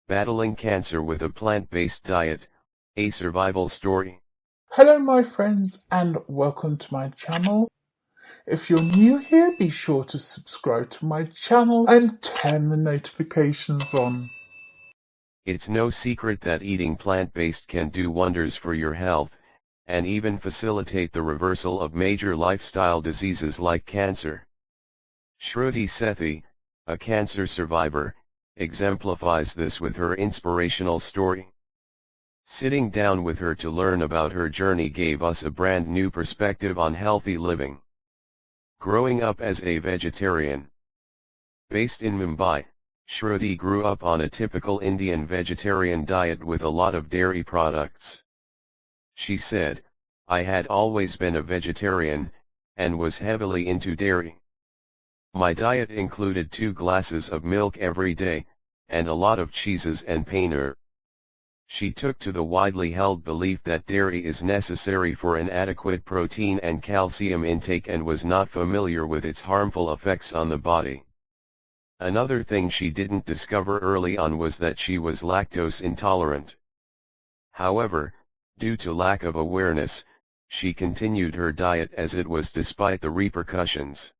Battling Cancer with a Plant-Based Diet, a Survival Story. Hello my friends and welcome to my channel. If you're new here, be sure to subscribe to my channel and turn the notifications on. It's no secret that eating plant-based can do wonders for your health, and even facilitate the reversal of major lifestyle diseases like cancer. Shruti Sethi, a cancer survivor, exemplifies this with her inspirational story. Sitting down with her to learn about her journey gave us a brand new perspective on healthy living. Growing up as a vegetarian. Based in Mumbai, Shruti grew up on a typical Indian vegetarian diet with a lot of dairy products. She said, "I had always been a vegetarian, and was heavily into dairy. My diet included 2 glasses of milk every day, and a lot of cheeses and paneer." She took to the widely held belief that dairy is necessary for an adequate protein and calcium intake and was not familiar with its harmful effects on the body. Another thing she didn't discover early on was that she was lactose intolerant. However, due to lack of awareness, she continued her diet as it was despite the repercussions.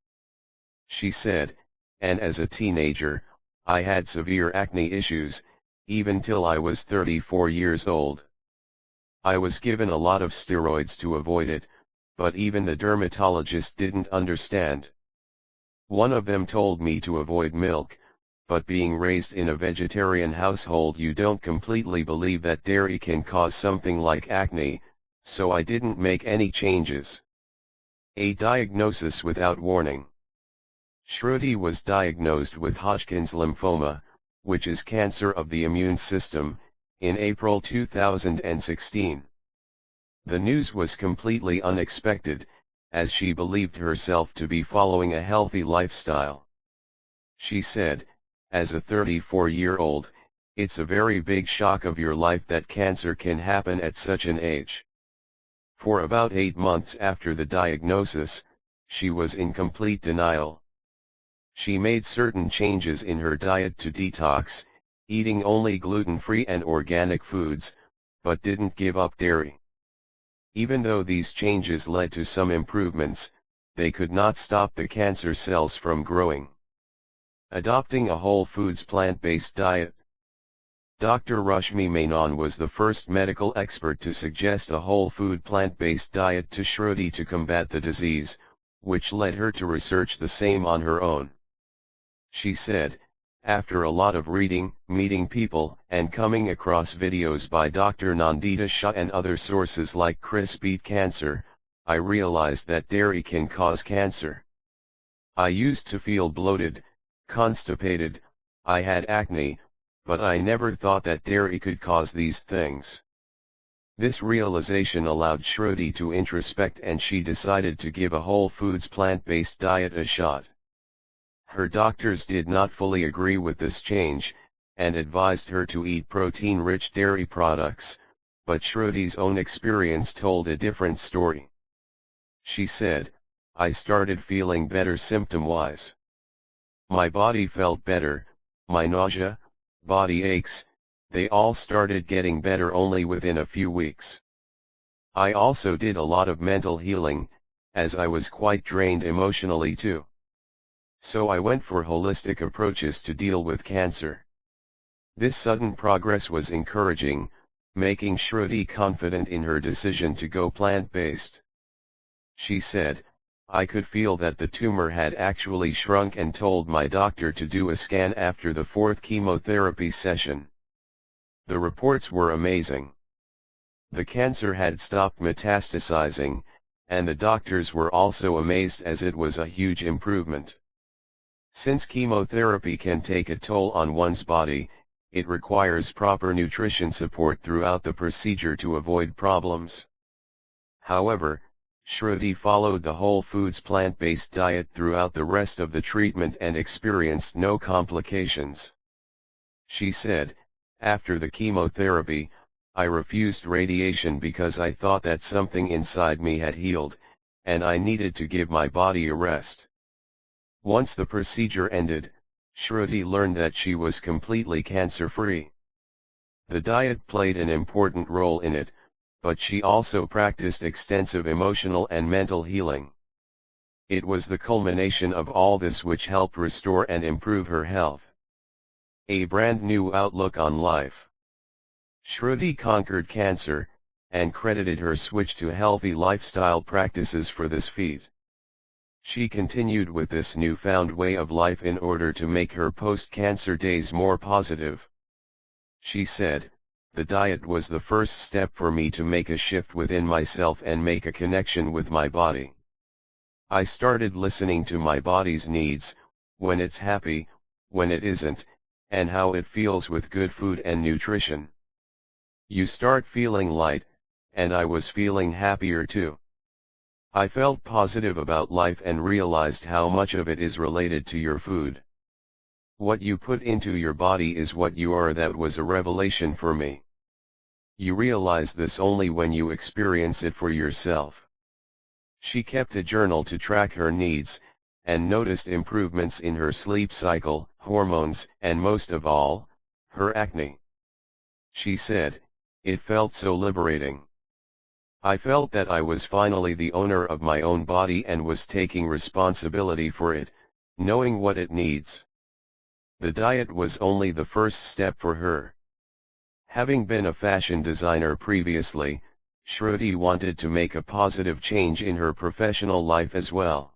She said, "And as a teenager, I had severe acne issues, even till I was 34 years old. I was given a lot of steroids to avoid it, but even the dermatologist didn't understand. One of them told me to avoid milk, but being raised in a vegetarian household you don't completely believe that dairy can cause something like acne, so I didn't make any changes." A diagnosis without warning. Shruti was diagnosed with Hodgkin's lymphoma, which is cancer of the immune system, in April 2016. The news was completely unexpected, as she believed herself to be following a healthy lifestyle. She said, "As a 34-year-old, it's a very big shock of your life that cancer can happen at such an age." For about 8 months after the diagnosis, she was in complete denial. She made certain changes in her diet to detox, eating only gluten-free and organic foods, but didn't give up dairy. Even though these changes led to some improvements, they could not stop the cancer cells from growing. Adopting a whole foods plant-based diet. Dr. Rashmi Menon was the first medical expert to suggest a whole food plant-based diet to Shruti to combat the disease, which led her to research the same on her own. She said, "After a lot of reading, meeting people, and coming across videos by Dr. Nandita Shah and other sources like Chris Beat Cancer, I realized that dairy can cause cancer. I used to feel bloated, constipated, I had acne, but I never thought that dairy could cause these things." This realization allowed Shruti to introspect, and she decided to give a whole foods plant-based diet a shot. Her doctors did not fully agree with this change, and advised her to eat protein-rich dairy products, but Shruti's own experience told a different story. She said, "I started feeling better symptom-wise. My body felt better, my nausea, body aches, they all started getting better only within a few weeks. I also did a lot of mental healing, as I was quite drained emotionally too. So I went for holistic approaches to deal with cancer." This sudden progress was encouraging, making Shruti confident in her decision to go plant-based. She said, "I could feel that the tumor had actually shrunk and told my doctor to do a scan after the 4th chemotherapy session. The reports were amazing. The cancer had stopped metastasizing, and the doctors were also amazed as it was a huge improvement. Since chemotherapy can take a toll on one's body, it requires proper nutrition support throughout the procedure to avoid problems." However, Shruti followed the whole foods plant-based diet throughout the rest of the treatment and experienced no complications. She said, "After the chemotherapy, I refused radiation because I thought that something inside me had healed, and I needed to give my body a rest." Once the procedure ended, Shruti learned that she was completely cancer-free. The diet played an important role in it, but she also practiced extensive emotional and mental healing. It was the culmination of all this which helped restore and improve her health. A brand new outlook on life. Shruti conquered cancer, and credited her switch to healthy lifestyle practices for this feat. She continued with this newfound way of life in order to make her post-cancer days more positive. She said, "The diet was the first step for me to make a shift within myself and make a connection with my body. I started listening to my body's needs, when it's happy, when it isn't, and how it feels with good food and nutrition. You start feeling light, and I was feeling happier too. I felt positive about life and realized how much of it is related to your food. What you put into your body is what you are." That was a revelation for me. You realize this only when you experience it for yourself. She kept a journal to track her needs, and noticed improvements in her sleep cycle, hormones, and most of all, her acne. She said, "It felt so liberating. I felt that I was finally the owner of my own body and was taking responsibility for it, knowing what it needs." The diet was only the first step for her. Having been a fashion designer previously, Shruti wanted to make a positive change in her professional life as well.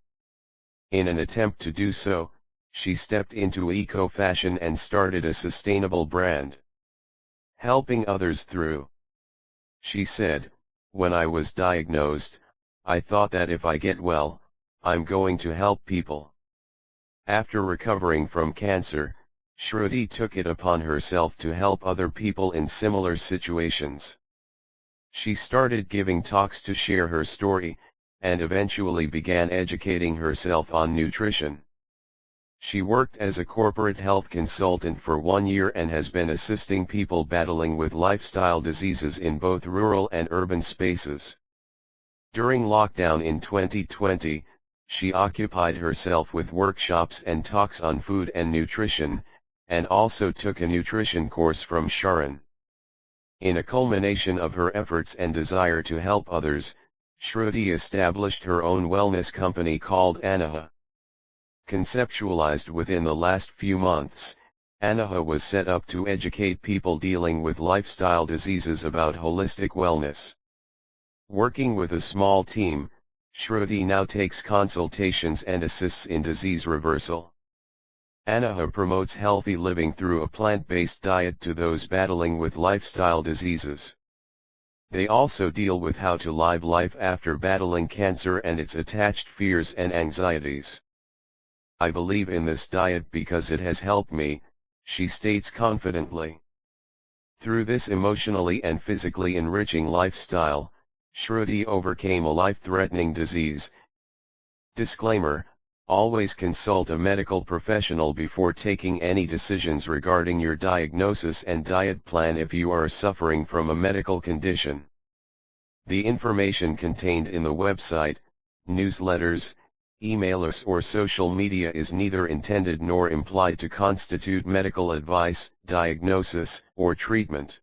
In an attempt to do so, she stepped into eco-fashion and started a sustainable brand. Helping others through. She said, "When I was diagnosed, I thought that if I get well, I'm going to help people." After recovering from cancer, Shruti took it upon herself to help other people in similar situations. She started giving talks to share her story, and eventually began educating herself on nutrition. She worked as a corporate health consultant for 1 year and has been assisting people battling with lifestyle diseases in both rural and urban spaces. During lockdown in 2020, she occupied herself with workshops and talks on food and nutrition, and also took a nutrition course from Sharon. In a culmination of her efforts and desire to help others, Shruti established her own wellness company called Anaha. Conceptualized within the last few months, Anaha was set up to educate people dealing with lifestyle diseases about holistic wellness. Working with a small team, Shruti now takes consultations and assists in disease reversal. Anaha promotes healthy living through a plant-based diet to those battling with lifestyle diseases. They also deal with how to live life after battling cancer and its attached fears and anxieties. "I believe in this diet because it has helped me," she states confidently. Through this emotionally and physically enriching lifestyle, Shruti overcame a life-threatening disease. Disclaimer: always consult a medical professional before taking any decisions regarding your diagnosis and diet plan if you are suffering from a medical condition. The information contained in the website, newsletters, emails or social media is neither intended nor implied to constitute medical advice, diagnosis, or treatment.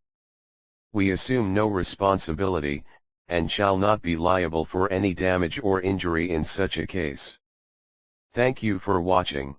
We assume no responsibility, and shall not be liable for any damage or injury in such a case. Thank you for watching.